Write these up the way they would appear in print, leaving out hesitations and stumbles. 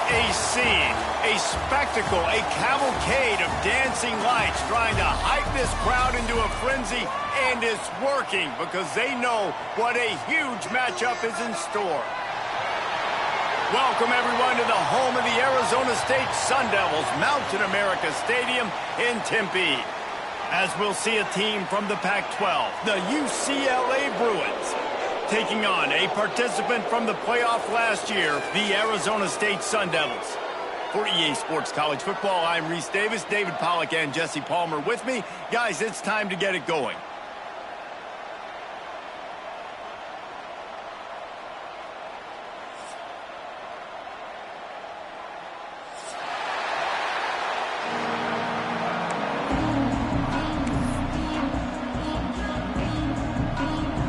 a scene, a spectacle, a cavalcade of dancing lights trying to hype this crowd into a frenzy, and it's working because they know what a huge matchup is in store. Welcome, everyone, to the home of the Arizona State Sun Devils, Mountain America Stadium in Tempe. As we'll see a team from the Pac-12, the UCLA Bruins, taking on a participant from the playoff last year, the Arizona State Sun Devils. For EA Sports College Football, I'm Reese Davis, David Pollack, and Jesse Palmer with me. Guys, it's time to get it going.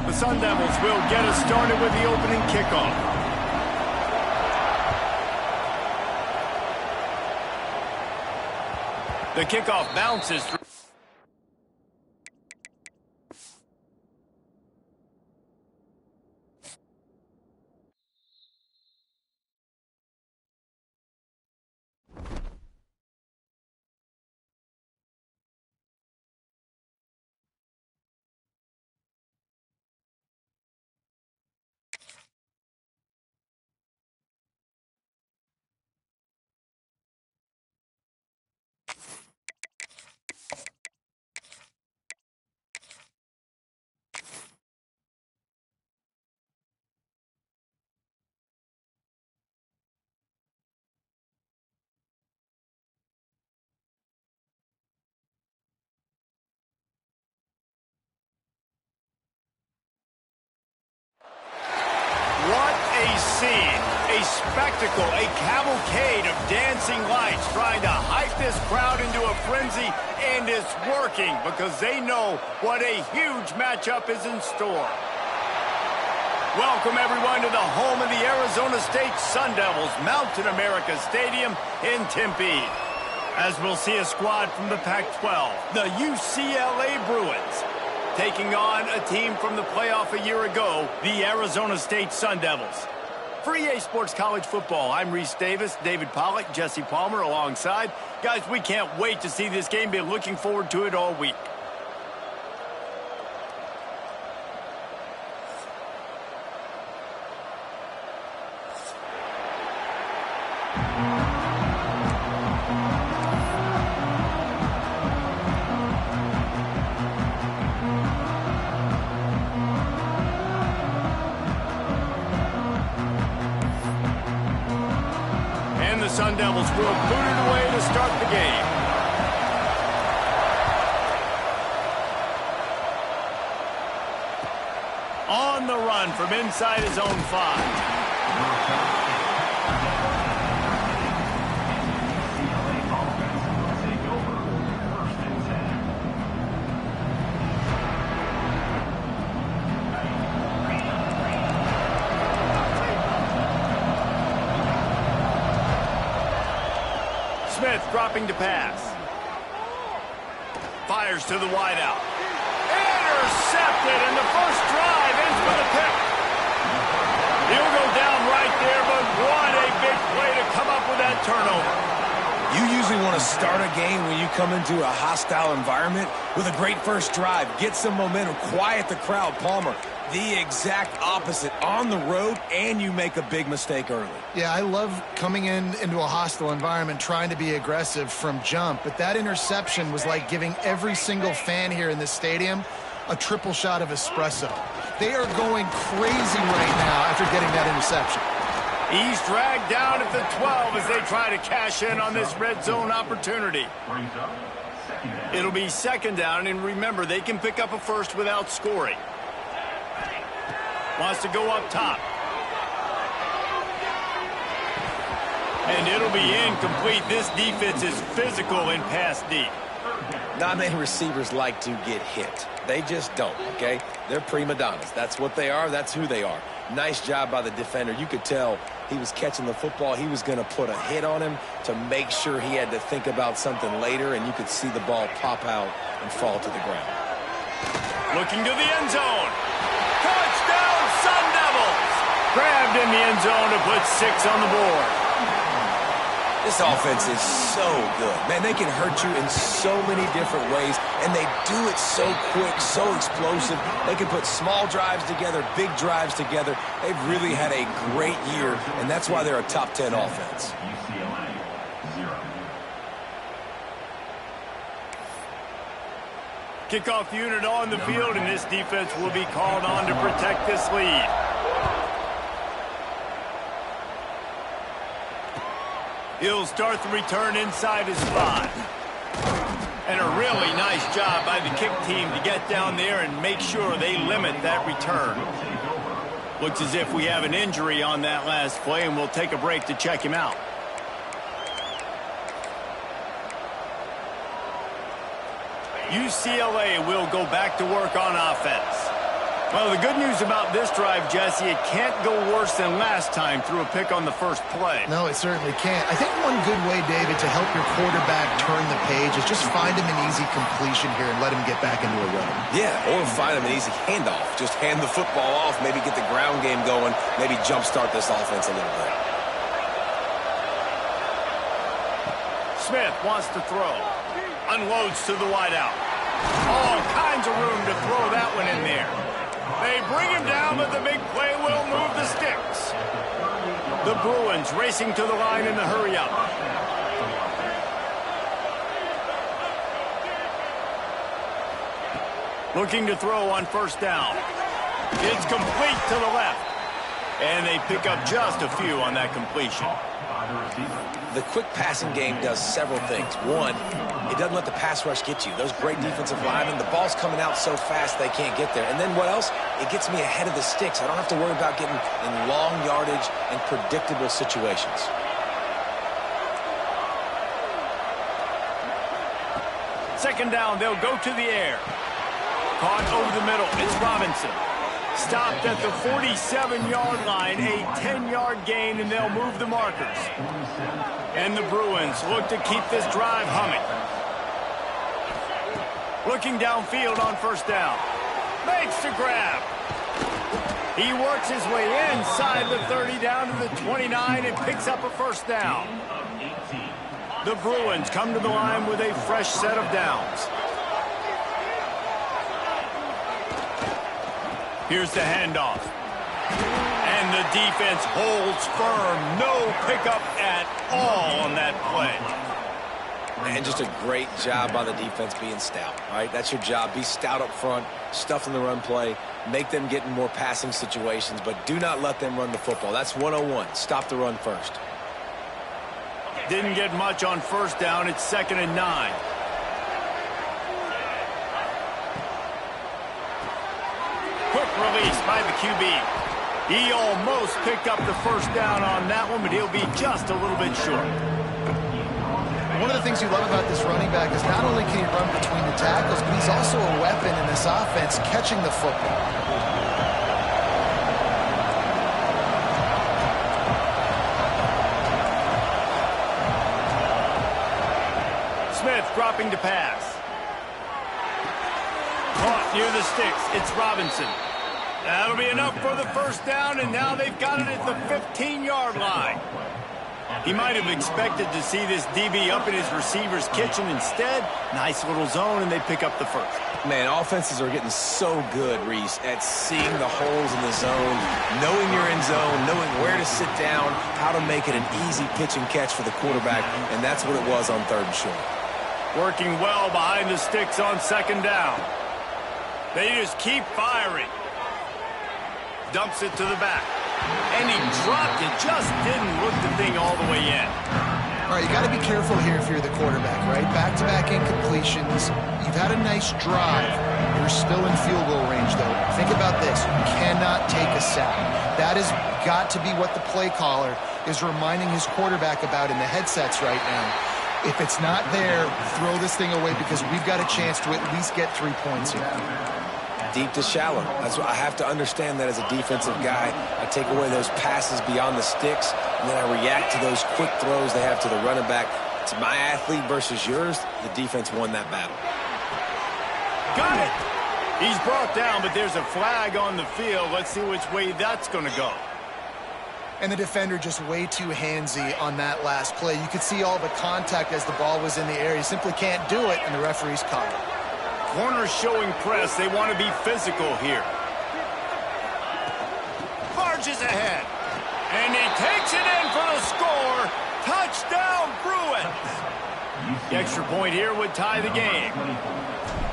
The Sun Devils will get us started with the opening kickoff. The kickoff bounces through. What a scene, a spectacle, a cavalcade of dancing lights trying to hype this crowd into a frenzy, and it's working because they know what a huge matchup is in store. Welcome, everyone, to the home of the Arizona State Sun Devils, Mountain America Stadium in Tempe. As we'll see a squad from the Pac-12, the UCLA Bruins, taking on a team from the playoff a year ago, the Arizona State Sun Devils. For EA Sports College Football, I'm Reese Davis, David Pollack, Jesse Palmer alongside. Guys, we can't wait to see this game. Been looking forward to it all week. The Sun Devils will boot it away to start the game. On the run from inside his own 5. Smith dropping to pass. Fires to the wideout. Intercepted, and the first drive ends with a pick. He'll go down right there, but what a big play to come up with that turnover. You usually want to start a game when you come into a hostile environment with a great first drive. Get some momentum, quiet the crowd. Palmer, the exact opposite. On the road, and you make a big mistake early. Yeah, I love coming into a hostile environment, trying to be aggressive from jump. But that interception was like giving every single fan here in this stadium a triple shot of espresso. They are going crazy right now after getting that interception. He's dragged down at the 12 as they try to cash in on this red zone opportunity. It'll be second down, and remember, they can pick up a first without scoring. Wants to go up top. And it'll be incomplete. This defense is physical and pass deep. Not many receivers like to get hit. They just don't, okay? They're prima donnas. That's what they are. That's who they are. Nice job by the defender. You could tell he was catching the football. He was going to put a hit on him to make sure he had to think about something later, and you could see the ball pop out and fall to the ground. Looking to the end zone. Touchdown, Sun Devils! Grabbed in the end zone to put 6 on the board. This offense is so good. Man, they can hurt you in so many different ways, and they do it so quick, so explosive. They can put small drives together, big drives together. They've really had a great year, and that's why they're a top 10 offense. Kickoff unit on the field, and this defense will be called on to protect this lead. He'll start the return inside his 5. And a really nice job by the kick team to get down there and make sure they limit that return. Looks as if we have an injury on that last play, and we'll take a break to check him out. UCLA will go back to work on offense. Well, the good news about this drive, Jesse, it can't go worse than last time through a pick on the first play. No, it certainly can't. I think one good way, David, to help your quarterback turn the page is just find him an easy completion here and let him get back into a rhythm. Yeah, or find him an easy handoff. Just hand the football off, maybe get the ground game going, maybe jumpstart this offense a little bit. Smith wants to throw. Unloads to the wideout. All kinds of room to throw that one in there. They bring him down, but the big play will move the sticks. The Bruins racing to the line in the hurry-up. Looking to throw on first down. It's complete to the left. And they pick up just a few on that completion. The quick passing game does several things. One, it doesn't let the pass rush get you. Those great defensive linemen, the ball's coming out so fast they can't get there. And then what else? It gets me ahead of the sticks. I don't have to worry about getting in long yardage and predictable situations. Second down, they'll go to the air. Caught over the middle. It's Robinson. Stopped at the 47-yard line, a 10-yard gain, and they'll move the markers. And the Bruins look to keep this drive humming. Looking downfield on first down. Makes the grab. He works his way inside the 30 down to the 29 and picks up a first down. The Bruins come to the line with a fresh set of downs. Here's the handoff. And the defense holds firm. No pickup at all on that play. And just a great job by the defense being stout, right? That's your job. Be stout up front, stuff in the run play, make them get in more passing situations, but do not let them run the football. That's 101. Stop the run first. Didn't get much on first down. It's 2nd and 9. Quick release by the QB. He almost picked up the first down on that one, but he'll be just a little bit short. One of the things you love about this running back is not only can he run between the tackles, but he's also a weapon in this offense catching the football. Smith dropping to pass. Caught near the sticks. It's Robinson. That'll be enough for the first down, and now they've got it at the 15-yard line. He might have expected to see this DB up in his receiver's kitchen. Instead, nice little zone, and they pick up the first. Man, offenses are getting so good, Reese, at seeing the holes in the zone, knowing you're in zone, knowing where to sit down, how to make it an easy pitch and catch for the quarterback, and that's what it was on 3rd and short. Working well behind the sticks on 2nd down. They just keep firing. Dumps it to the back. And he dropped it. Just didn't look the thing all the way in. All right, you got to be careful here if you're the quarterback, right? Back-to-back incompletions. You've had a nice drive. You're still in field goal range, though. Think about this. You cannot take a sack. That has got to be what the play caller is reminding his quarterback about in the headsets right now. If it's not there, throw this thing away because we've got a chance to at least get 3 points here. Deep to shallow. That's what I have to understand that as a defensive guy. I take away those passes beyond the sticks, and then I react to those quick throws they have to the running back. It's my athlete versus yours. The defense won that battle. Got it. He's brought down, but there's a flag on the field. Let's see which way that's going to go. and the defender just way too handsy on that last play. You could see all the contact as the ball was in the air. You simply can't do it, and the referee's caught it. Corners showing press. They want to be physical here. Barges ahead. And he takes it in for the score. Touchdown, Bruins. The extra point here would tie the game.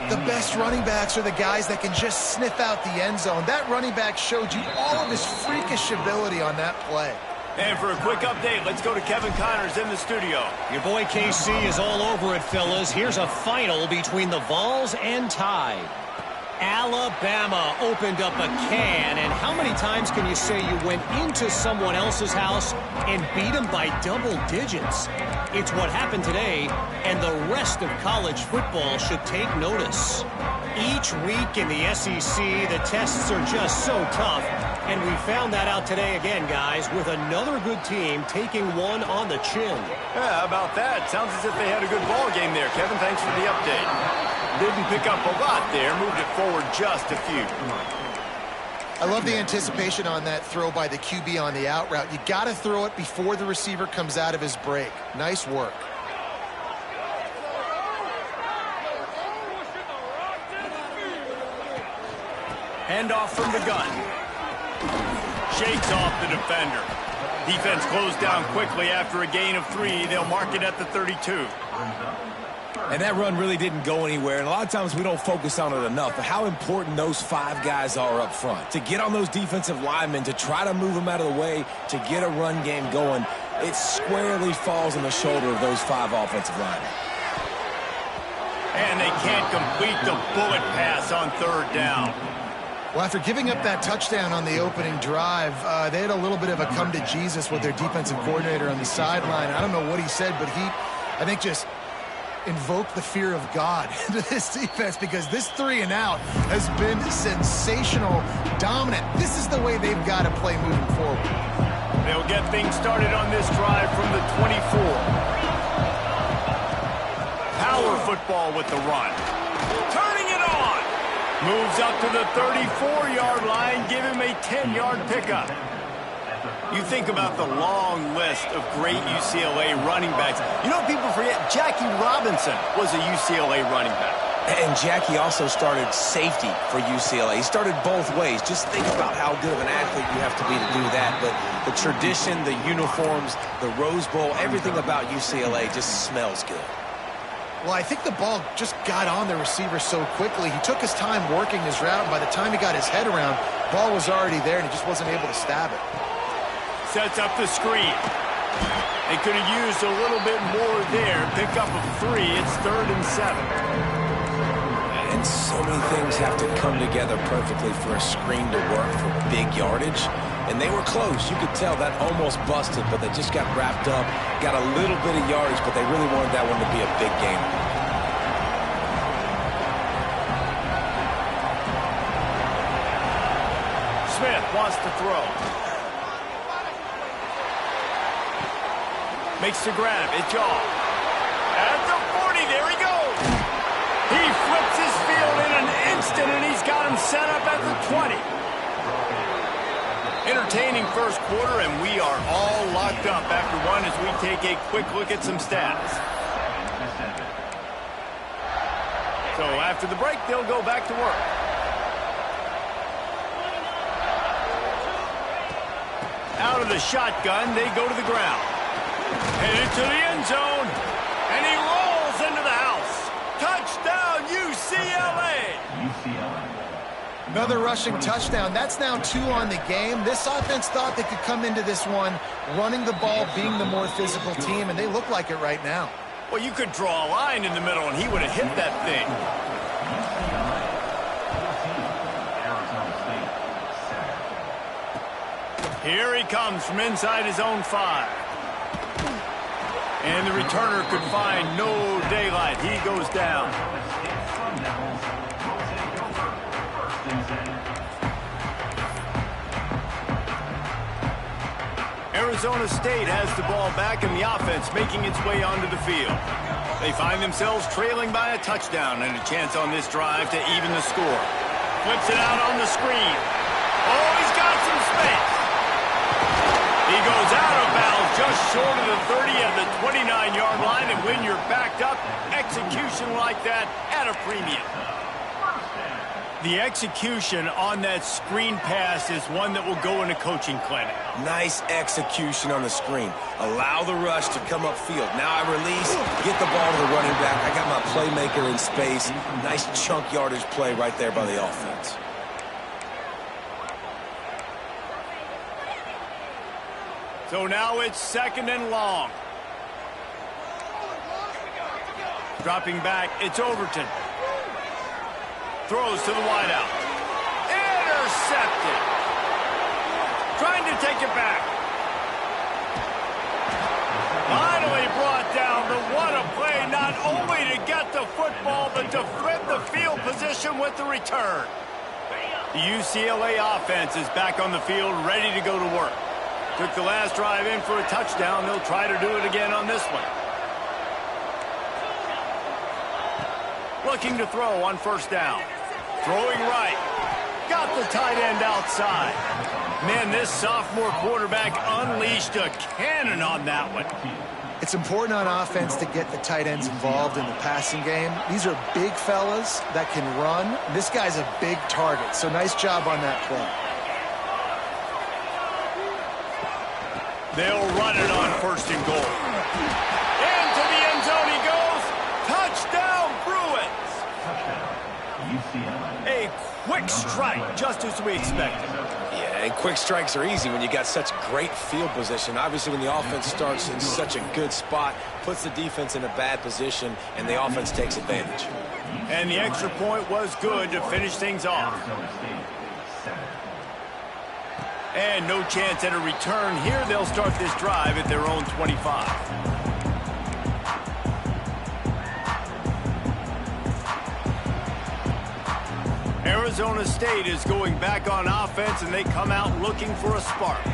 The best running backs are the guys that can just sniff out the end zone. That running back showed you all of his freakish ability on that play. And for a quick update, let's go to Kevin Connors in the studio. Your boy KC is all over it, fellas. Here's a final between the Vols and Tide. Alabama opened up a can, and how many times can you say you went into someone else's house and beat them by double digits? It's what happened today, and the rest of college football should take notice. Each week in the SEC, the tests are just so tough, and we found that out today again, guys, with another good team taking one on the chin. Yeah, how about that? Sounds as if they had a good ball game there. Kevin, thanks for the update. Didn't pick up a lot there, moved it forward just a few. I love the anticipation on that throw by the QB on the out route. You got to throw it before the receiver comes out of his break. Nice work. Handoff from the gun. Shakes off the defender. Defense closed down quickly after a gain of 3. They'll mark it at the 32. And that run really didn't go anywhere, and a lot of times we don't focus on it enough, but how important those 5 guys are up front. To get on those defensive linemen, to try to move them out of the way, to get a run game going, it squarely falls on the shoulder of those 5 offensive linemen. And they can't complete the bullet pass on 3rd down. Well, after giving up that touchdown on the opening drive, they had a little bit of a come to Jesus with their defensive coordinator on the sideline. I don't know what he said, but he, I think, just invoke the fear of God into this defense, because this 3 and out has been sensational, dominant. This is the way they've got to play moving forward. They'll get things started on this drive from the 24. Power football with the run. Turning it on. Moves up to the 34-yard line. Give him a 10-yard pickup. You think about the long list of great UCLA running backs. You know, people forget Jackie Robinson was a UCLA running back. And Jackie also started safety for UCLA. He started both ways. Just think about how good of an athlete you have to be to do that. But the tradition, the uniforms, the Rose Bowl, everything about UCLA just smells good. Well, I think the ball just got on the receiver so quickly. He took his time working his route, and by the time he got his head around, ball was already there, and he just wasn't able to stab it. Sets up the screen. They could have used a little bit more there. Pick up a 3. It's 3rd and 7. And so many things have to come together perfectly for a screen to work for big yardage. And they were close. You could tell that almost busted, but they just got wrapped up, got a little bit of yardage, but they really wanted that one to be a big game. Smith wants to throw. Makes the grab. It's off. At the 40, there he goes. He flips his field in an instant, and he's got him set up at the 20. Entertaining first quarter, and we are all locked up after one as we take a quick look at some stats. So after the break, they'll go back to work. Out of the shotgun, they go to the ground. Headed to the end zone, and he rolls into the house. Touchdown, UCLA! Another rushing touchdown. That's now 2 on the game. This offense thought they could come into this one running the ball, being the more physical team, and they look like it right now. Well, you could draw a line in the middle, and he would have hit that thing. Here he comes from inside his own 5. And the returner could find no daylight. He goes down. Arizona State has the ball back, and the offense making its way onto the field. They find themselves trailing by a touchdown and a chance on this drive to even the score. Flips it out on the screen. Oh, he's got some space. He goes out of bounds just short of the 30 at the 29-yard line, and when you're backed up, execution like that at a premium. The execution on that screen pass is one that will go in a coaching clinic. Nice execution on the screen. Allow the rush to come upfield. Now I release, get the ball to the running back. I got my playmaker in space. Nice chunk yardage play right there by the offense. So now it's 2nd and long. Dropping back, it's Overton. Throws to the wideout. Intercepted. Trying to take it back. Finally brought down, but what a play, not only to get the football, but to flip the field position with the return. The UCLA offense is back on the field, ready to go to work. Took the last drive in for a touchdown. They'll try to do it again on this one. Looking to throw on 1st down. Throwing right. Got the tight end outside. Man, this sophomore quarterback unleashed a cannon on that one. It's important on offense to get the tight ends involved in the passing game. These are big fellas that can run. This guy's a big target, so nice job on that play. They'll run it on 1st and goal. Into the end zone he goes. Touchdown, Bruins. A quick strike, just as we expected. Yeah, and quick strikes are easy when you got such great field position. Obviously, when the offense starts in such a good spot, puts the defense in a bad position, and the offense takes advantage. And the extra point was good to finish things off. And no chance at a return here. They'll start this drive at their own 25. Arizona State is going back on offense, and they come out looking for a spark.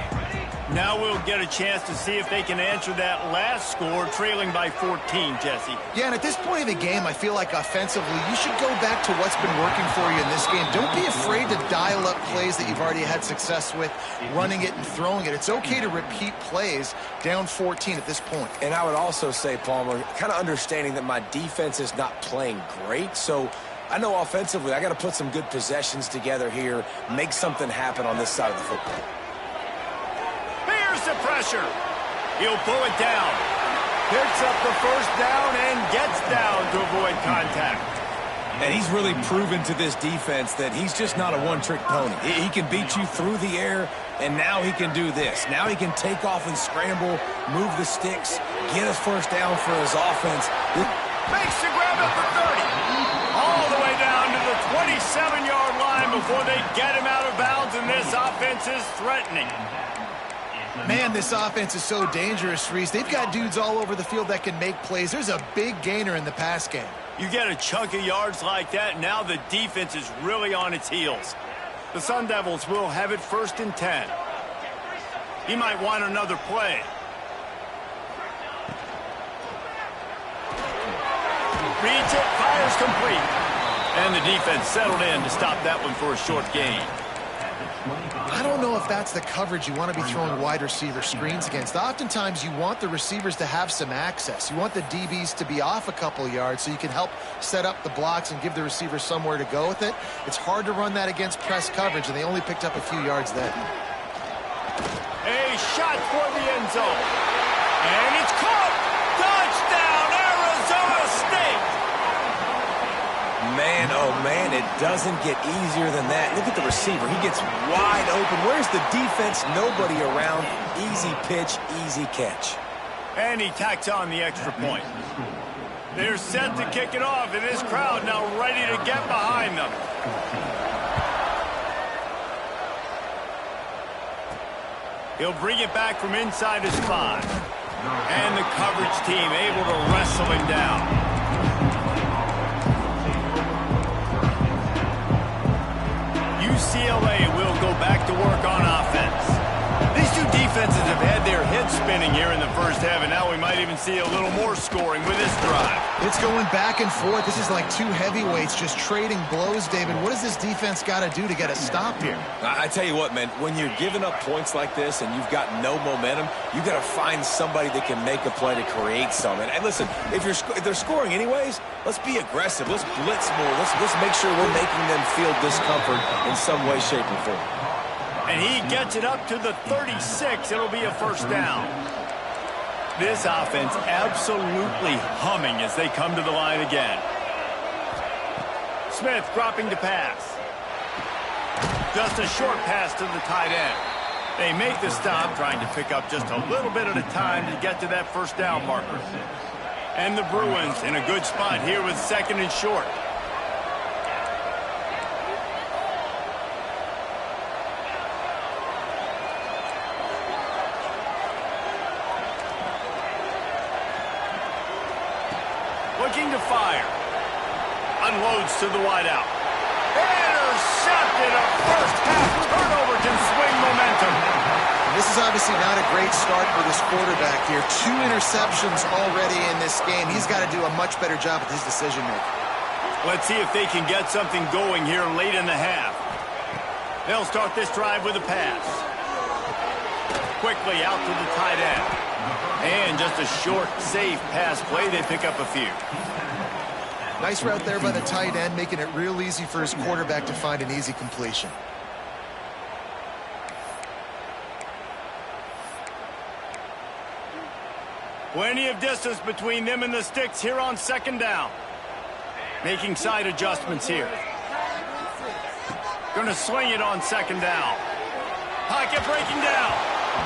Now we'll get a chance to see if they can answer that last score, trailing by 14, Jesse. Yeah, and at this point of the game, I feel like offensively, you should go back to what's been working for you in this game. Don't be afraid to dial up plays that you've already had success with, running it and throwing it. It's okay to repeat plays down 14 at this point. And I would also say, Palmer, kind of understanding that my defense is not playing great, so I know offensively I got to put some good possessions together here, make something happen on this side of the football. Here's the pressure. He'll pull it down. Picks up the 1st down and gets down to avoid contact. And he's really proven to this defense that he's just not a one-trick pony. He can beat you through the air, and now he can do this. Now he can take off and scramble, move the sticks, get his 1st down for his offense. Makes the grab at the 30. All the way down to the 27-yard line before they get him out of bounds, and this offense is threatening. Man, this offense is so dangerous, Reese. They've got dudes all over the field that can make plays. There's a big gainer in the pass game. You get a chunk of yards like that, now the defense is really on its heels. The Sun Devils will have it 1st and 10. He might want another play. Reads it, fires complete. And the defense settled in to stop that one for a short gain. I don't know if that's the coverage you want to be throwing wide receiver screens against. Oftentimes, you want the receivers to have some access. You want the DBs to be off a couple yards so you can help set up the blocks and give the receivers somewhere to go with it. It's hard to run that against press coverage, and they only picked up a few yards then. A shot for the end zone. And it's caught. Touchdown, Arizona State. Man, oh man, it doesn't get easier than that. Look at the receiver. He gets wide open. Where's the defense? Nobody around. Easy pitch, easy catch. And he tacks on the extra point. They're set to kick it off, and this crowd now ready to get behind them. He'll bring it back from inside his 5. And the coverage team able to wrestle him down. UCLA will go back to work on offense. These two defenses have had their hits spinning here in the first half, and now we might even see a little more scoring with this drive. It's going back and forth. This is like two heavyweights just trading blows, David. What does this defense got to do to get a stop here? I tell you what, man, when you're giving up points like this and you've got no momentum, you got to find somebody that can make a play to create some. And listen, if they're scoring anyways, let's be aggressive. Let's blitz more. Let's make sure we're making them feel discomfort in some way, shape, or form. And he gets it up to the 36. It'll be a first down. This offense absolutely humming as they come to the line again. Smith dropping to pass. Just a short pass to the tight end. They make the stop, trying to pick up just a little bit at a time to get to that first down marker. And the Bruins in a good spot here with second and short. Looking to fire. Unloads to the wideout. Intercepted. A first half turnover can swing momentum. And this is obviously not a great start for this quarterback here. 2 interceptions already in this game. He's got to do a much better job with his decision making. Let's see if they can get something going here late in the half. They'll start this drive with a pass. Quickly out to the tight end. And just a short, safe pass play. They pick up a few. Nice route there by the tight end, making it real easy for his quarterback to find an easy completion. Plenty of distance between them and the sticks here on second down. Making side adjustments here. Going to swing it on second down. Pocket breaking down.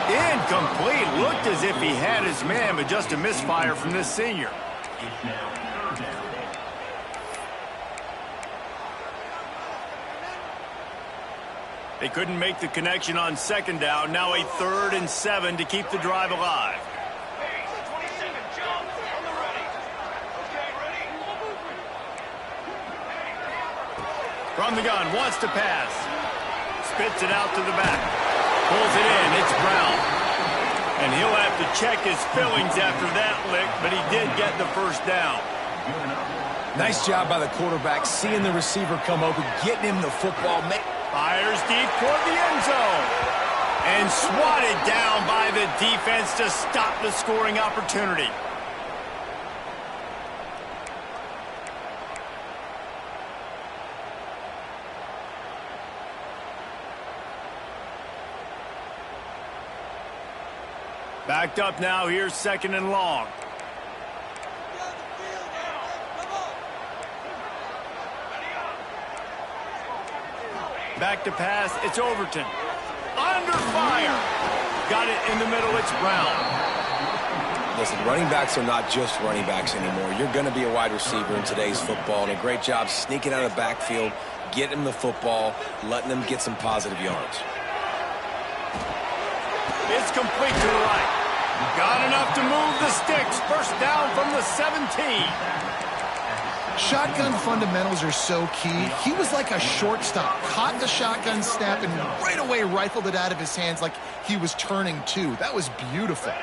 Incomplete. Looked as if he had his man, but just a misfire from this senior. They couldn't make the connection on second down. Now a 3rd and 7 to keep the drive alive. From the gun, wants to pass. Spits it out to the back. Pulls it in, it's Brown. And he'll have to check his fillings after that lick, but he did get the first down. Nice job by the quarterback, seeing the receiver come open, getting him the football. Fires deep toward the end zone. And swatted down by the defense to stop the scoring opportunity. Backed up now, here's 2nd and long. Back to pass, it's Overton. Under fire. Got it in the middle, it's Brown. Listen, running backs are not just running backs anymore. You're going to be a wide receiver in today's football, and a great job sneaking out of the backfield, getting the football, letting them get some positive yards. It's complete to the right. Got enough to move the sticks. First down from the 17. Shotgun fundamentals are so key. He was like a shortstop. Caught the shotgun snap and right away rifled it out of his hands like he was turning 2. That was beautiful.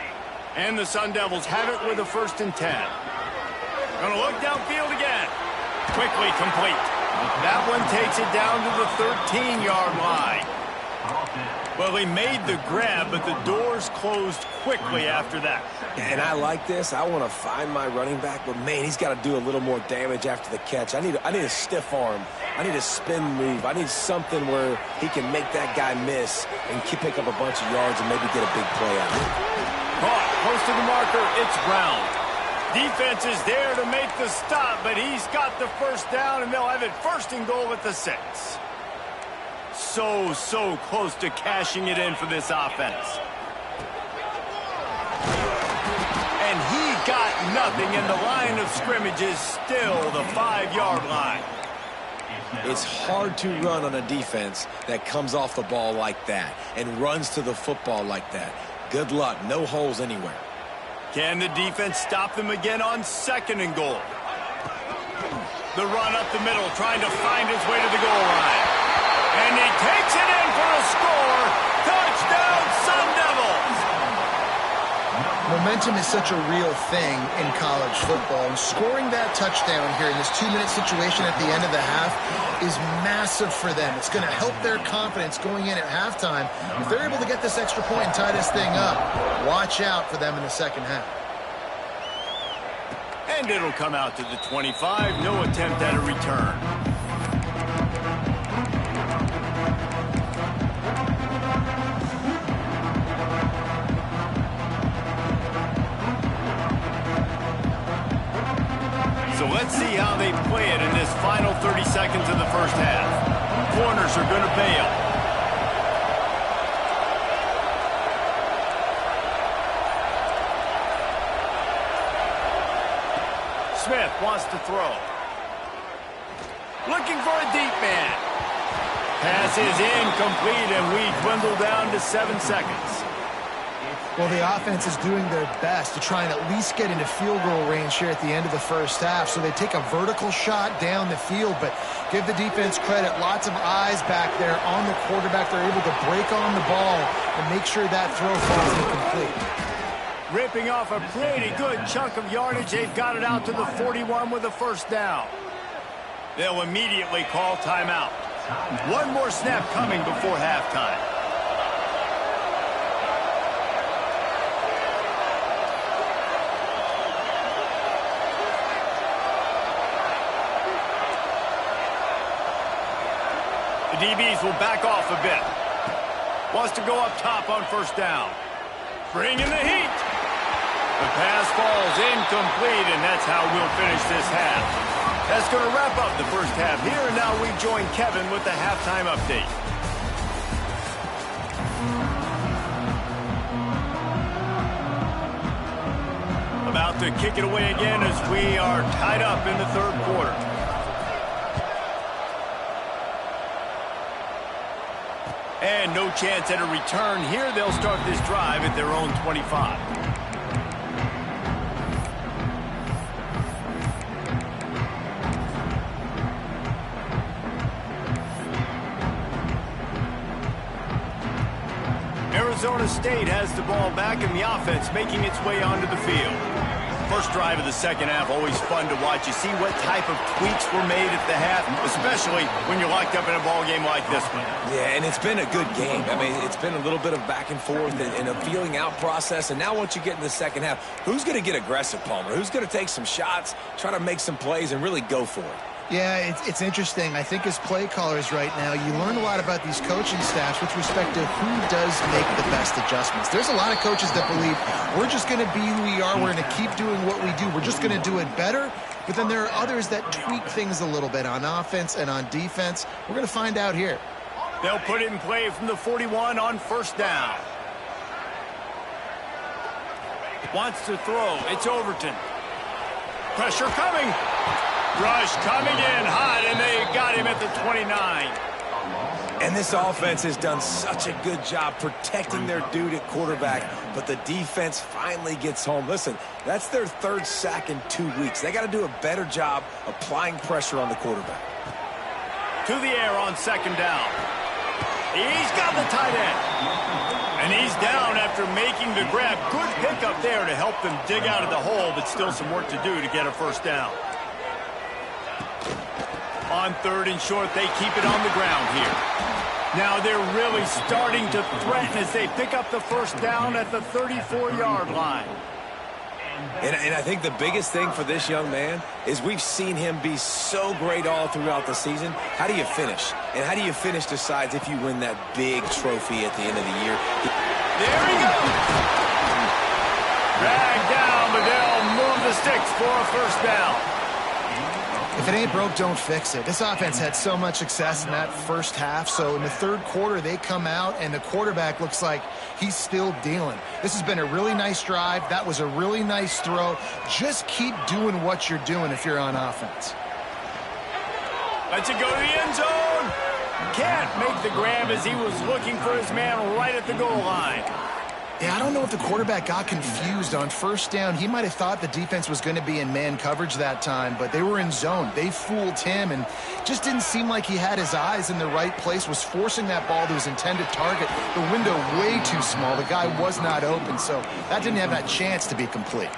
And the Sun Devils have it with a 1st and 10. Gonna look downfield again. Quickly complete. That one takes it down to the 13-yard line. Well, he made the grab, but the doors closed quickly after that. And I like this. I want to find my running back, but, man, he's got to do a little more damage after the catch. I need a stiff arm. I need a spin move. I need something where he can make that guy miss and pick up a bunch of yards and maybe get a big play out of it. Caught, close to the marker, it's Brown. Defense is there to make the stop, but he's got the first down, and they'll have it 1st and goal at the 6. So close to cashing it in for this offense. And he got nothing, and the line of scrimmage is still the 5-yard line. It's hard to run on a defense that comes off the ball like that and runs to the football like that. Good luck. No holes anywhere. Can the defense stop them again on 2nd and goal? The run up the middle, trying to find his way to the goal line. And he takes it in for a score. Touchdown, Sun Devils. Momentum is such a real thing in college football, and scoring that touchdown here in this 2-minute situation at the end of the half is massive for them. It's going to help their confidence going in at halftime. If they're able to get this extra point and tie this thing up, watch out for them in the second half. And it'll come out to the 25. No attempt at a return. So let's see how they play it in this final 30 seconds of the first half. Corners are going to bail. Smith wants to throw. Looking for a deep man. Pass is incomplete, and we dwindle down to 7 seconds. Well, the offense is doing their best to try and at least get into field goal range here at the end of the first half. So they take a vertical shot down the field, but give the defense credit. Lots of eyes back there on the quarterback. They're able to break on the ball and make sure that throw falls incomplete. Ripping off a pretty good chunk of yardage. They've got it out to the 41 with a first down. They'll immediately call timeout. One more snap coming before halftime. The DBs will back off a bit. Wants to go up top on first down. Bringing the heat. The pass falls incomplete, and that's how we'll finish this half. That's going to wrap up the first half here, and now we join Kevin with the halftime update. About to kick it away again as we are tied up in the third quarter. And no chance at a return here. They'll start this drive at their own 25. Arizona State has the ball back, and the offense making its way onto the field. First drive of the second half, always fun to watch. You see what type of tweaks were made at the half, especially when you're locked up in a ball game like this one. Yeah, and it's been a good game. I mean, it's been a little bit of back and forth and a feeling out process. And now once you get in the second half, who's going to get aggressive, Palmer? Who's going to take some shots, try to make some plays, and really go for it? Yeah, it's interesting. I think as play callers right now, you learn a lot about these coaching staffs with respect to who does make the best adjustments. There's a lot of coaches that believe we're just going to be who we are. We're going to keep doing what we do. We're just going to do it better. But then there are others that tweak things a little bit on offense and on defense. We're going to find out here. They'll put it in play from the 41 on first down. Wants to throw. It's Overton. Pressure coming. Rush coming in hot, and they got him at the 29. And this offense has done such a good job protecting their dude at quarterback, but the defense finally gets home. Listen, that's their third sack in 2 weeks. They got to do a better job applying pressure on the quarterback. To the air on second down. He's got the tight end. And he's down after making the grab. Good pickup there to help them dig out of the hole, but still some work to do to get a first down. On third and short, they keep it on the ground here. Now they're really starting to threaten as they pick up the first down at the 34-yard line. And I think the biggest thing for this young man is we've seen him be so great all throughout the season. How do you finish? And how do you finish decides if you win that big trophy at the end of the year. There he goes. Dragged down, but they'll move the sticks for a first down. If it ain't broke, don't fix it. This offense had so much success in that first half, so in the third quarter, they come out, and the quarterback looks like he's still dealing. This has been a really nice drive. That was a really nice throw. Just keep doing what you're doing if you're on offense. Lets it go to the end zone. Can't make the grab as he was looking for his man right at the goal line. Yeah, I don't know if the quarterback got confused on first down. He might have thought the defense was going to be in man coverage that time, but they were in zone. They fooled him and just didn't seem like he had his eyes in the right place, was forcing that ball to his intended target. The window way too small. The guy was not open, so that didn't have that chance to be complete.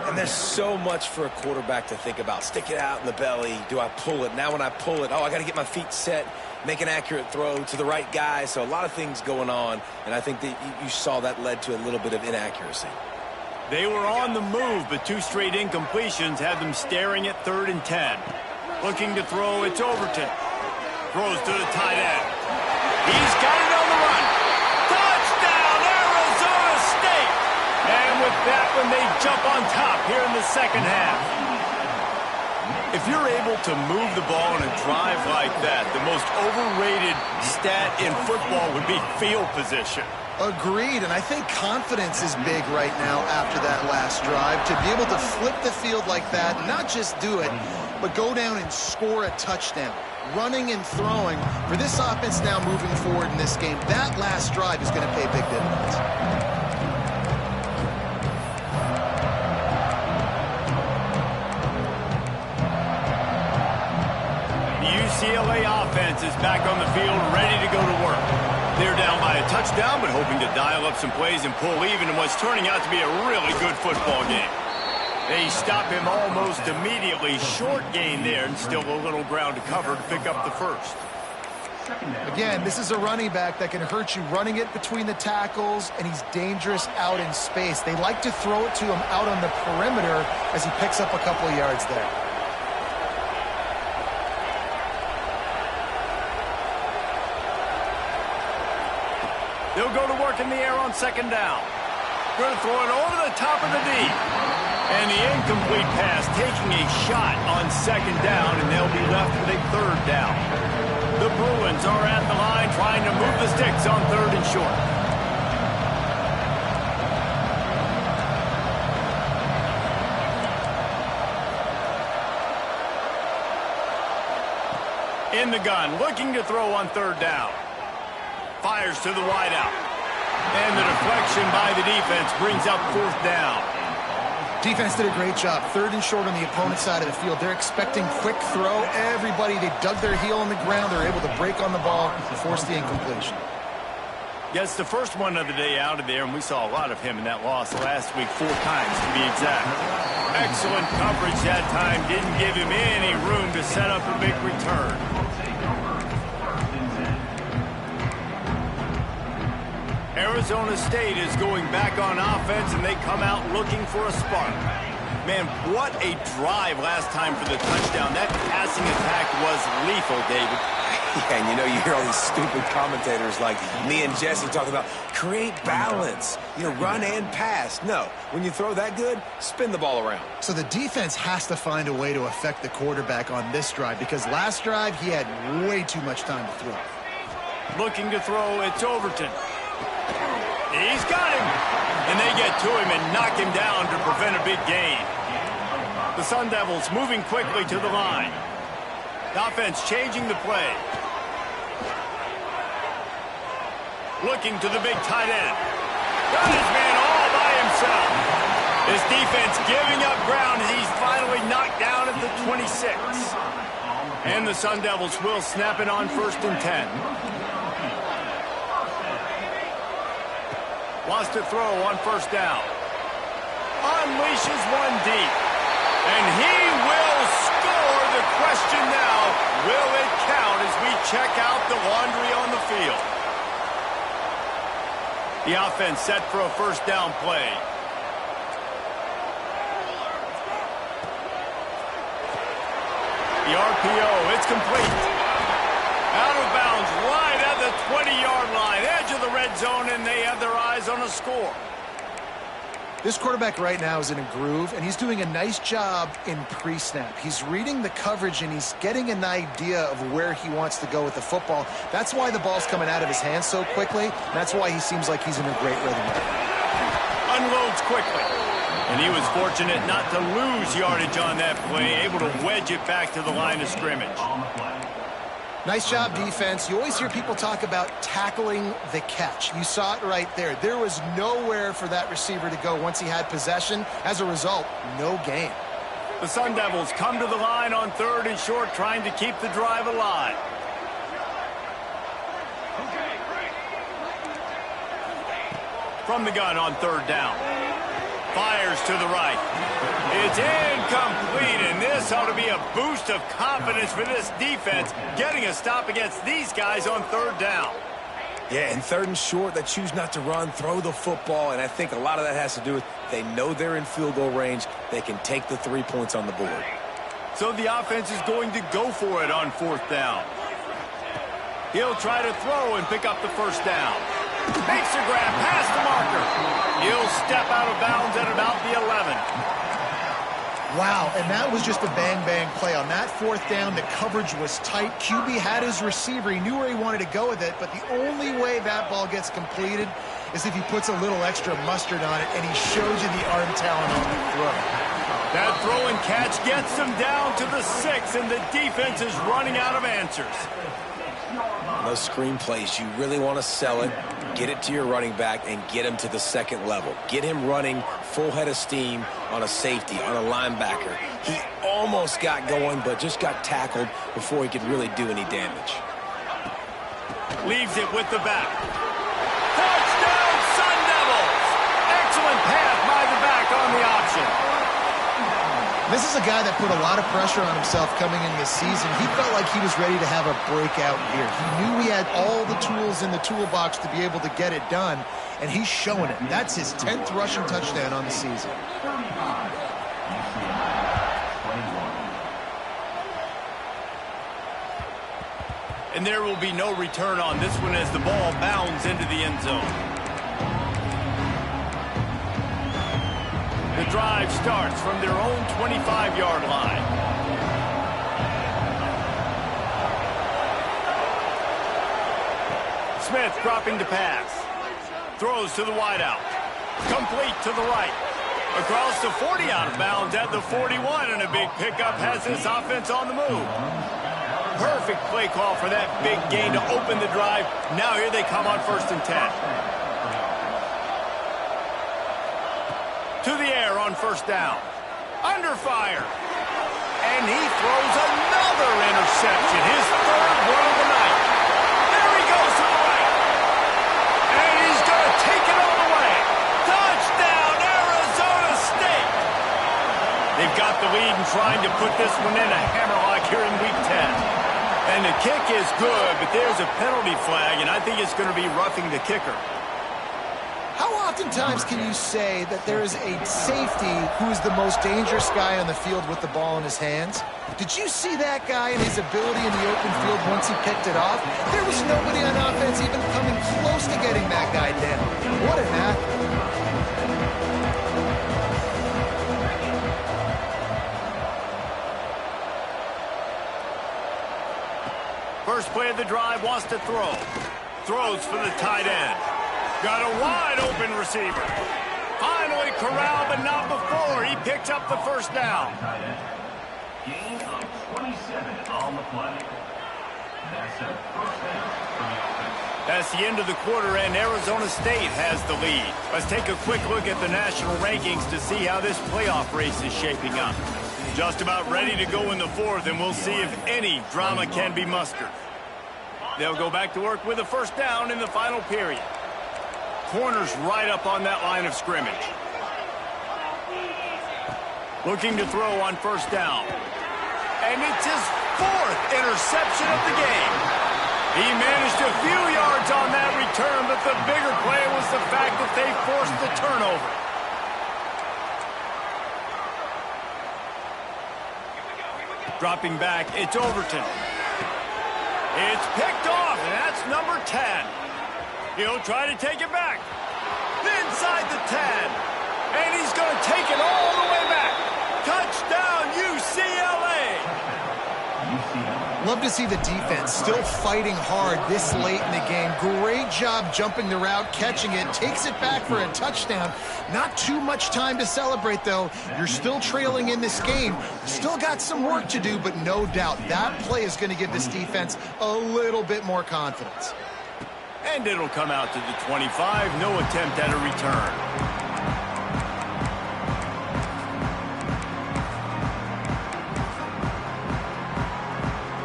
And there's so much for a quarterback to think about. Stick it out in the belly. Do I pull it? Now when I pull it, I got to get my feet set, make an accurate throw to the right guy. So a lot of things going on, and I think that you saw that led to a little bit of inaccuracy. They were on the move, but 2 straight incompletions had them staring at 3rd and 10. Looking to throw, it's Overton. Throws to the tight end. He's got it on the run. Touchdown, Arizona State! And with that one, they jump on top here in the second half. If you're able to move the ball in a drive like that, the most overrated stat in football would be field position. Agreed, and I think confidence is big right now after that last drive. To be able to flip the field like that, not just do it, but go down and score a touchdown. Running and throwing, for this offense now moving forward in this game, that last drive is going to pay big dividends. UCLA offense is back on the field, ready to go to work. They're down by a touchdown, but hoping to dial up some plays and pull even in what's turning out to be a really good football game. They stop him almost immediately. Short gain there, and still a little ground to cover to pick up the first. Again, this is a running back that can hurt you running it between the tackles, and he's dangerous out in space. They like to throw it to him out on the perimeter as he picks up a couple of yards there. They'll go to work in the air on 2nd down. Going to throw it over the top of the D. And the incomplete pass taking a shot on 2nd down, and they'll be left with a 3rd down. The Bruins are at the line trying to move the sticks on 3rd and short. In the gun, looking to throw on 3rd down. Fires to the wideout. And the deflection by the defense brings up 4th down. Defense did a great job. 3rd and short on the opponent's side of the field. They're expecting quick throw. Everybody, they dug their heel on the ground. They're able to break on the ball and force the incompletion. Yes, the first one of the day out of there, and we saw a lot of him in that loss last week, 4 times to be exact. Excellent coverage that time. Didn't give him any room to set up a big return. Arizona State is going back on offense, and they come out looking for a spark. Man, what a drive last time for the touchdown. That passing attack was lethal, David. Yeah, and you hear all these stupid commentators like me and Jesse talking about create balance, run and pass. No, when you throw that good, spin the ball around. So the defense has to find a way to affect the quarterback on this drive, because last drive he had way too much time to throw. Looking to throw, it's Overton. He's got him. And they get to him and knock him down to prevent a big gain. The Sun Devils moving quickly to the line. The offense changing the play. Looking to the big tight end. Got his man all by himself. This defense giving up ground as he's finally knocked down at the 26. And the Sun Devils will snap it on 1st and 10. Wants to throw on 1st down. Unleashes one deep. And he will score. The question now, will it count as we check out the laundry on the field? The offense set for a 1st down play. The RPO, it's complete. Out of bounds, right at the 20-yard line, edge of the red zone, and they have their eyes on a score. This quarterback right now is in a groove, and he's doing a nice job in pre-snap. He's reading the coverage, and he's getting an idea of where he wants to go with the football. That's why the ball's coming out of his hands so quickly, and that's why he seems like he's in a great rhythm right now. Unloads quickly. And he was fortunate not to lose yardage on that play, able to wedge it back to the line of scrimmage. Nice job, defense. You always hear people talk about tackling the catch. You saw it right there. There was nowhere for that receiver to go once he had possession. As a result, no gain. The Sun Devils come to the line on 3rd and short, trying to keep the drive alive. From the gun on 3rd down. Fires to the right. It's incomplete, and this ought to be a boost of confidence for this defense, getting a stop against these guys on 3rd down. Yeah, in 3rd and short, they choose not to run, throw the football, and I think a lot of that has to do with they know they're in field goal range. They can take the 3 points on the board. So the offense is going to go for it on 4th down. He'll try to throw and pick up the 1st down. Makes a grab past the marker. He'll step out of bounds at about the 11. Wow, and that was just a bang-bang play. On that 4th down, the coverage was tight. QB had his receiver. He knew where he wanted to go with it, but the only way that ball gets completed is if he puts a little extra mustard on it, and he shows you the arm talent on the throw. That throw and catch gets them down to the 6, and the defense is running out of answers. Those screen plays, you really want to sell it, get it to your running back, and get him to the 2nd level. Get him running full head of steam on a safety, on a linebacker. He almost got going, but just got tackled before he could really do any damage. Leaves it with the back. Touchdown, Sun Devils! Excellent pass by the back on the option. This is a guy that put a lot of pressure on himself coming in this season. He felt like he was ready to have a breakout year. He knew he had all the tools in the toolbox to be able to get it done, and he's showing it. That's his 10th rushing touchdown on the season. And there will be no return on this one as the ball bounds into the end zone. The drive starts from their own 25-yard line. Smith dropping to pass. Throws to the wideout. Complete to the right. Across the 40 out of bounds at the 41, and a big pickup has this offense on the move. Perfect play call for that big gain to open the drive. Now here they come on 1st and 10. To the air on 1st down. Under fire. And he throws another interception. His 3rd one of the night. There he goes to the right. And he's going to take it all the way. Touchdown, Arizona State. They've got the lead and trying to put this one in a hammerlock here in Week 10. And the kick is good, but there's a penalty flag, and I think it's going to be roughing the kicker. How oftentimes can you say that there is a safety who is the most dangerous guy on the field with the ball in his hands? Did you see that guy and his ability in the open field once he picked it off? There was nobody on offense even coming close to getting that guy down. What an athlete. First play of the drive, wants to throw. Throws for the tight end. Got a wide-open receiver. Finally corralled, but not before. He picks up the 1st down. Gain of 27 on the play. That's a 1st down for the offense. That's the end of the quarter, and Arizona State has the lead. Let's take a quick look at the national rankings to see how this playoff race is shaping up. Just about ready to go in the 4th, and we'll see if any drama can be mustered. They'll go back to work with a 1st down in the final period. Corners right up on that line of scrimmage. Looking to throw on 1st down. And it's his 4th interception of the game. He managed a few yards on that return, but the bigger play was the fact that they forced the turnover. Dropping back, it's Overton. It's picked off, and that's number 10. He'll try to take it back. Inside the 10. And he's going to take it all the way back. Touchdown, UCLA. Love to see the defense still fighting hard this late in the game. Great job jumping the route, catching it, takes it back for a touchdown. Not too much time to celebrate, though. You're still trailing in this game. Still got some work to do, but no doubt that play is going to give this defense a little bit more confidence. And it'll come out to the 25. No attempt at a return.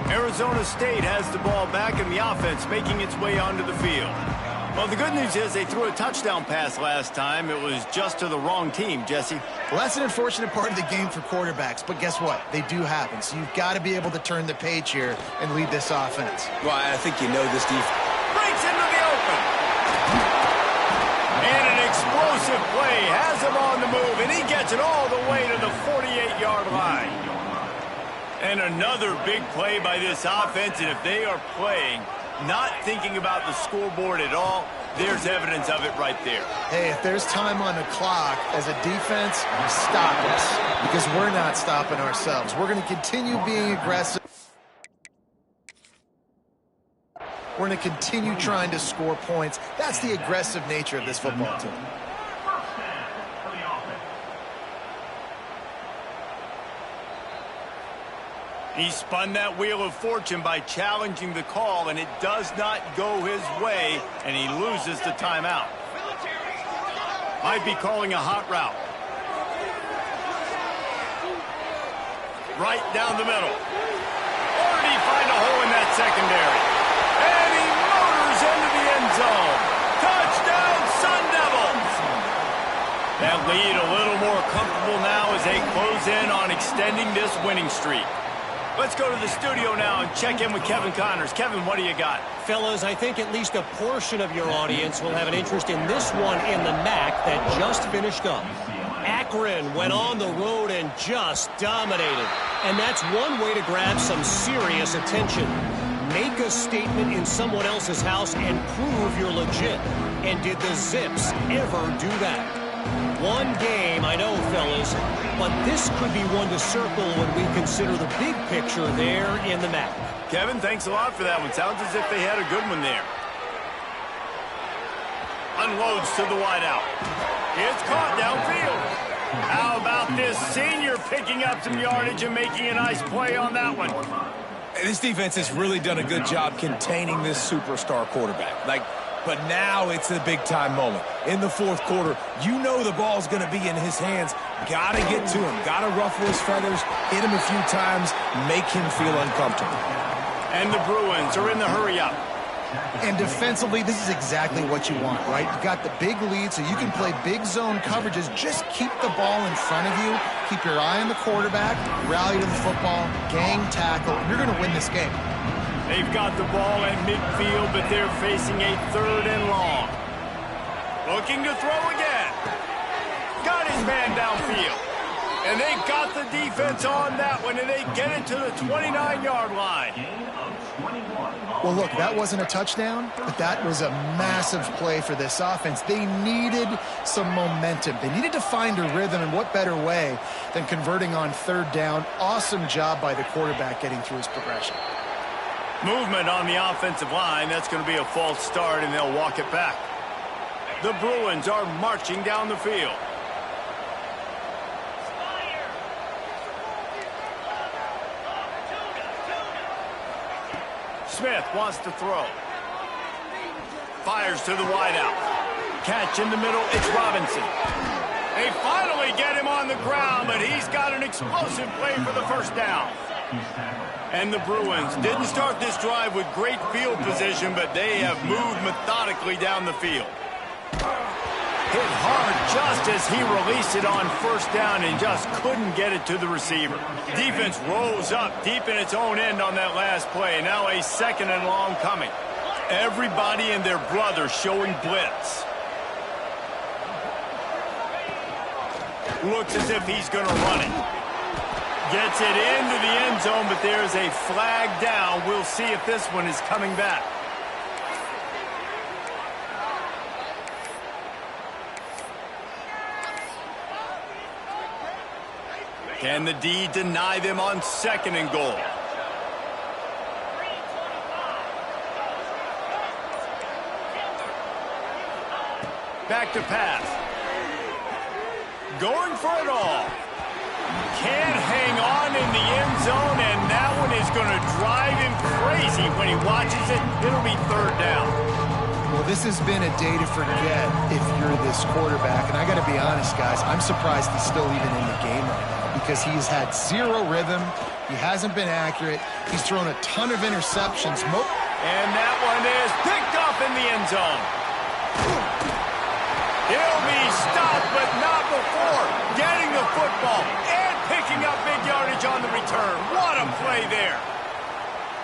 Arizona State has the ball back and the offense making its way onto the field. Well, the good news is they threw a touchdown pass last time. It was just to the wrong team, Jesse. Well, that's an unfortunate part of the game for quarterbacks, but guess what? They do happen, so you've got to be able to turn the page here and lead this offense. Well, I think you know this defense. Breaks into the open. And an explosive play has him on the move, and he gets it all the way to the 48-yard line. And another big play by this offense, and if they are playing, not thinking about the scoreboard at all, there's evidence of it right there. Hey, if there's time on the clock, as a defense, stop us, because we're not stopping ourselves. We're going to continue being aggressive. We're going to continue trying to score points. That's the aggressive nature of this football team. He spun that wheel of fortune by challenging the call, and it does not go his way, and he loses the timeout. Might be calling a hot route. Right down the middle. Or did he find a hole in that secondary? And he motors into the end zone. Touchdown, Sun Devils! That lead a little more comfortable now as they close in on extending this winning streak. Let's go to the studio now and check in with Kevin Connors. Kevin, what do you got? Fellas, I think at least a portion of your audience will have an interest in this one in the MAC that just finished up. Akron went on the road and just dominated. And that's one way to grab some serious attention. Make a statement in someone else's house and prove you're legit. And did the Zips ever do that? One game, I know, fellas, but this could be one to circle when we consider the big picture there in the MAC. Kevin, thanks a lot for that one. Sounds as if they had a good one there. Unloads to the wideout. It's caught downfield. How about this senior picking up some yardage and making a nice play on that one? This defense has really done a good job containing this superstar quarterback. But now it's a big-time moment. In the fourth quarter, you know the ball's going to be in his hands. Got to get to him. Got to ruffle his feathers, hit him a few times, make him feel uncomfortable. And the Bruins are in the hurry-up. And defensively, this is exactly what you want, right? You got the big lead, so you can play big zone coverages. Just keep the ball in front of you. Keep your eye on the quarterback. Rally to the football. Gang tackle. You're going to win this game. They've got the ball at midfield, but they're facing a 3rd and long. Looking to throw again. Got his man downfield. And they got the defense on that one, and they get it to the 29-yard line. Well, look, that wasn't a touchdown, but that was a massive play for this offense. They needed some momentum. They needed to find a rhythm, and what better way than converting on 3rd down. Awesome job by the quarterback getting through his progression. Movement on the offensive line. That's going to be a false start, and they'll walk it back. The Bruins are marching down the field. Smith wants to throw. Fires to the wideout. Catch in the middle. It's Robinson. They finally get him on the ground, but he's got an explosive play for the first down. And the Bruins didn't start this drive with great field position, but they have moved methodically down the field. Hit hard just as he released it on 1st down and just couldn't get it to the receiver. Defense rolls up deep in its own end on that last play. Now a 2nd and long coming. Everybody and their brother showing blitz. Looks as if he's going to run it. Gets it into the end zone, but there's a flag down. We'll see if this one is coming back. Can the D deny them on 2nd and goal? back to pass. Going for it all. Can't hang on in the end zone, and that one is going to drive him crazy when he watches it. It'll be third down. Well, this has been a day to forget if you're this quarterback. And I got to be honest, guys, I'm surprised he's still even in the game right now because he's had zero rhythm. He hasn't been accurate. He's thrown a ton of interceptions. And that one is picked up in the end zone. He'll be stopped, but not before getting the football and picking up big yardage on the return. What a play there.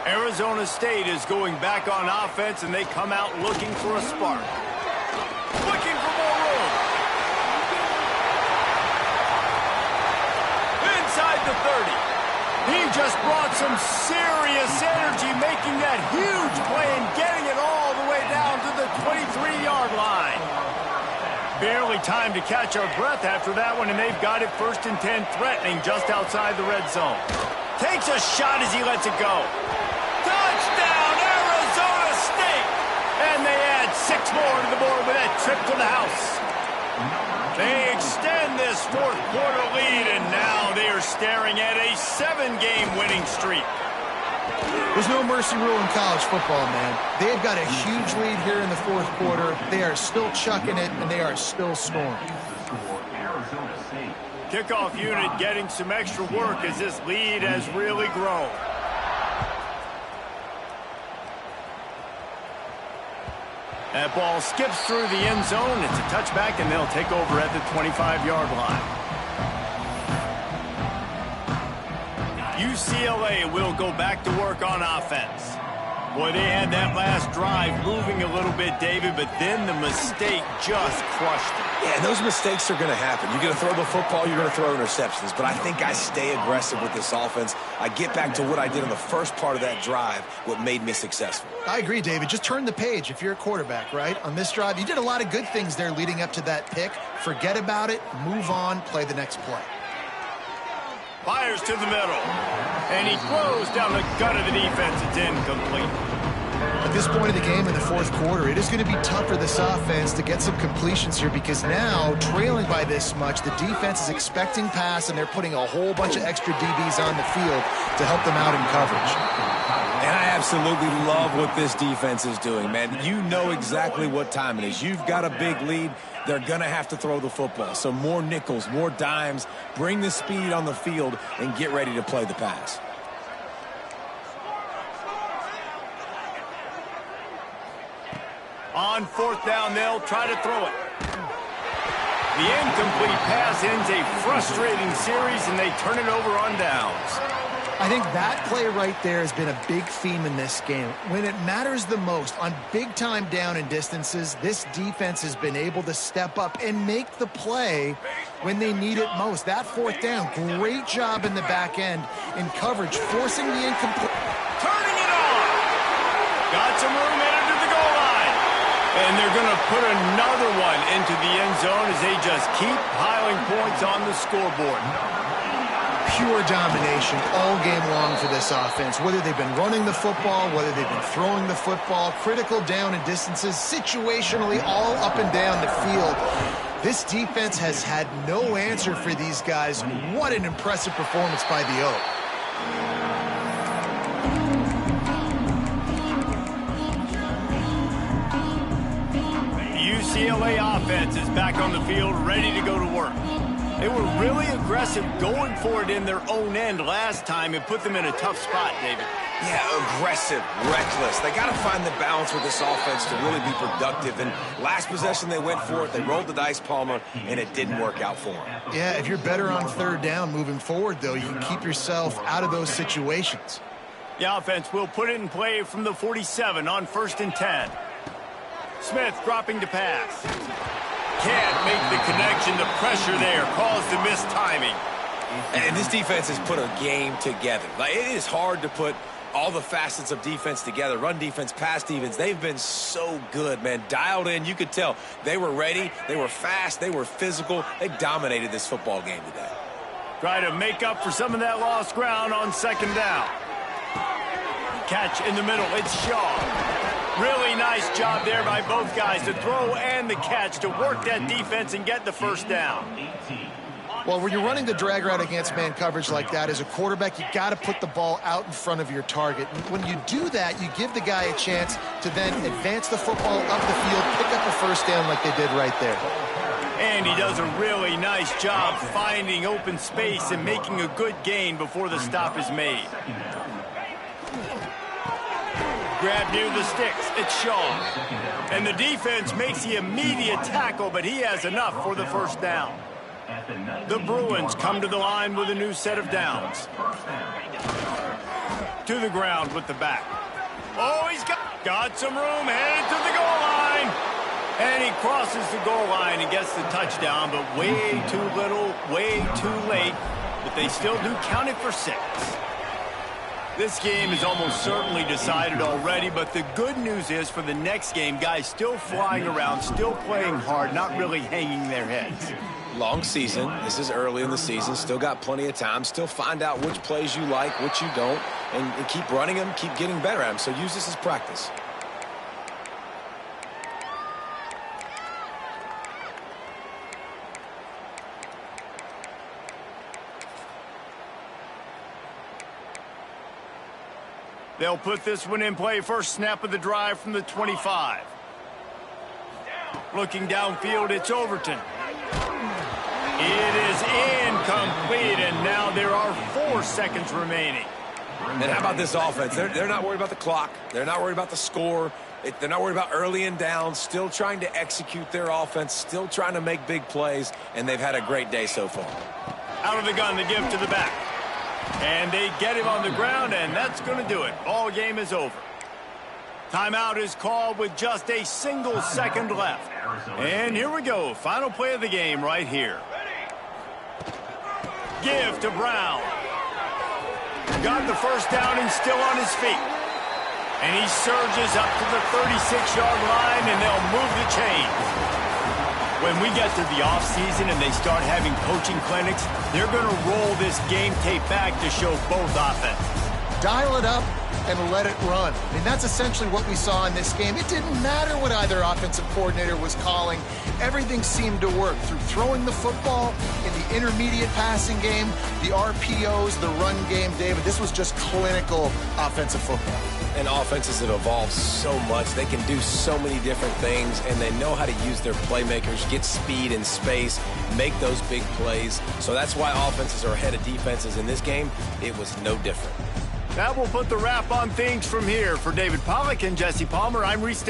Arizona State is going back on offense, and they come out looking for a spark. Looking for more room. Inside the 30. He just brought some serious energy, making that huge play and getting it all the way down to the 23-yard line. Barely time to catch our breath after that one, and they've got it 1st and 10, threatening just outside the red zone. Takes a shot as he lets it go. Touchdown, Arizona State! And they add 6 more to the board with that trip to the house. They extend this 4th quarter lead, and now they are staring at a 7-game winning streak. There's no mercy rule in college football, man. They've got a huge lead here in the 4th quarter. They are still chucking it, and they are still scoring. Kickoff unit getting some extra work as this lead has really grown. That ball skips through the end zone. It's a touchback, and they'll take over at the 25-yard line. UCLA will go back to work on offense. Boy, they had that last drive moving a little bit, David, but then the mistake just crushed them. Yeah, and those mistakes are going to happen. You're going to throw the football, you're going to throw interceptions. But I think I stay aggressive with this offense. I get back to what I did in the first part of that drive, what made me successful. I agree, David. Just turn the page if you're a quarterback, right? On this drive, you did a lot of good things there leading up to that pick. Forget about it, move on, play the next play. Fires to the middle. And he throws down the gut of the defense. It's incomplete. At this point of the game in the 4th quarter, it is going to be tough for this offense to get some completions here because now, trailing by this much, the defense is expecting pass, and they're putting a whole bunch of extra DBs on the field to help them out in coverage. And I absolutely love what this defense is doing, man. You know exactly what time it is. You've got a big lead. They're going to have to throw the football. So more nickels, more dimes, bring the speed on the field, and get ready to play the pass. On 4th down, they'll try to throw it. The incomplete pass ends a frustrating series, and they turn it over on downs. I think that play right there has been a big theme in this game. When it matters the most, on big-time down and distances, this defense has been able to step up and make the play when they need it most. That 4th down, great job in the back end in coverage, forcing the incomplete. Turning it on. Got some room headed to the goal line. And they're going to put another one into the end zone as they just keep piling points on the scoreboard. Pure domination all game long for this offense. Whether they've been running the football, whether they've been throwing the football, critical down and distances, situationally all up and down the field. This defense has had no answer for these guys. What an impressive performance by the Oak. UCLA offense is back on the field, ready to go to work. They were really aggressive going for it in their own end last time and put them in a tough spot, David. Yeah, aggressive, reckless. They got to find the balance with this offense to really be productive. And last possession they went for it. They rolled the dice, Palmer, and it didn't work out for them. Yeah, if you're better on 3rd down moving forward, though, you can keep yourself out of those situations. The offense will put it in play from the 47 on 1st and 10. Smith dropping to pass. Can't make the connection. The pressure there caused the missed timing. And this defense has put a game together. Like, it is hard to put all the facets of defense together. Run defense, pass defense. They've been so good, man. Dialed in. You could tell they were ready. They were fast. They were physical. They dominated this football game today. Try to make up for some of that lost ground on 2nd down. Catch in the middle. It's Shaw. Really nice job there by both guys, the throw and the catch, to work that defense and get the first down. Well, when you're running the drag route against man coverage like that, as a quarterback, you got to put the ball out in front of your target. When you do that, you give the guy a chance to then advance the football up the field, pick up a first down like they did right there. And he does a really nice job finding open space and making a good gain before the stop is made. Grab near the sticks. It's Shaw. And the defense makes the immediate tackle, but he has enough for the first down. The Bruins come to the line with a new set of downs. To the ground with the back. Oh, he's got some room, headed to the goal line. And he crosses the goal line and gets the touchdown, but way too little, way too late. But they still do count it for 6. This game is almost certainly decided already, but the good news is for the next game, guys still flying around, still playing hard, not really hanging their heads. Long season. This is early in the season. Still got plenty of time. Still find out which plays you like, which you don't, and keep running them, keep getting better at them. So use this as practice. They'll put this one in play. First snap of the drive from the 25. Looking downfield, it's Overton. It is incomplete, and now there are 4 seconds remaining. And how about this offense? They're not worried about the clock. They're not worried about the score. They're not worried about early and down. Still trying to execute their offense. Still trying to make big plays, and they've had a great day so far. Out of the gun, the give to the back. And they get him on the ground, and that's going to do it. Ball game is over. Timeout is called with just a single second left. And here we go. Final play of the game right here. Give to Brown. Got the first down and still on his feet. And he surges up to the 36-yard line, and they'll move the chains. When we get to the offseason and they start having coaching clinics, they're going to roll this game tape back to show both offenses. Dial it up and let it run. I mean, that's essentially what we saw in this game. It didn't matter what either offensive coordinator was calling. Everything seemed to work through throwing the football in the intermediate passing game, the RPOs, the run game. David, this was just clinical offensive football. And offenses have evolved so much. They can do so many different things, and they know how to use their playmakers, get speed and space, make those big plays. So that's why offenses are ahead of defenses. In this game, it was no different. That will put the wrap on things from here. For David Pollack and Jesse Palmer, I'm Reese.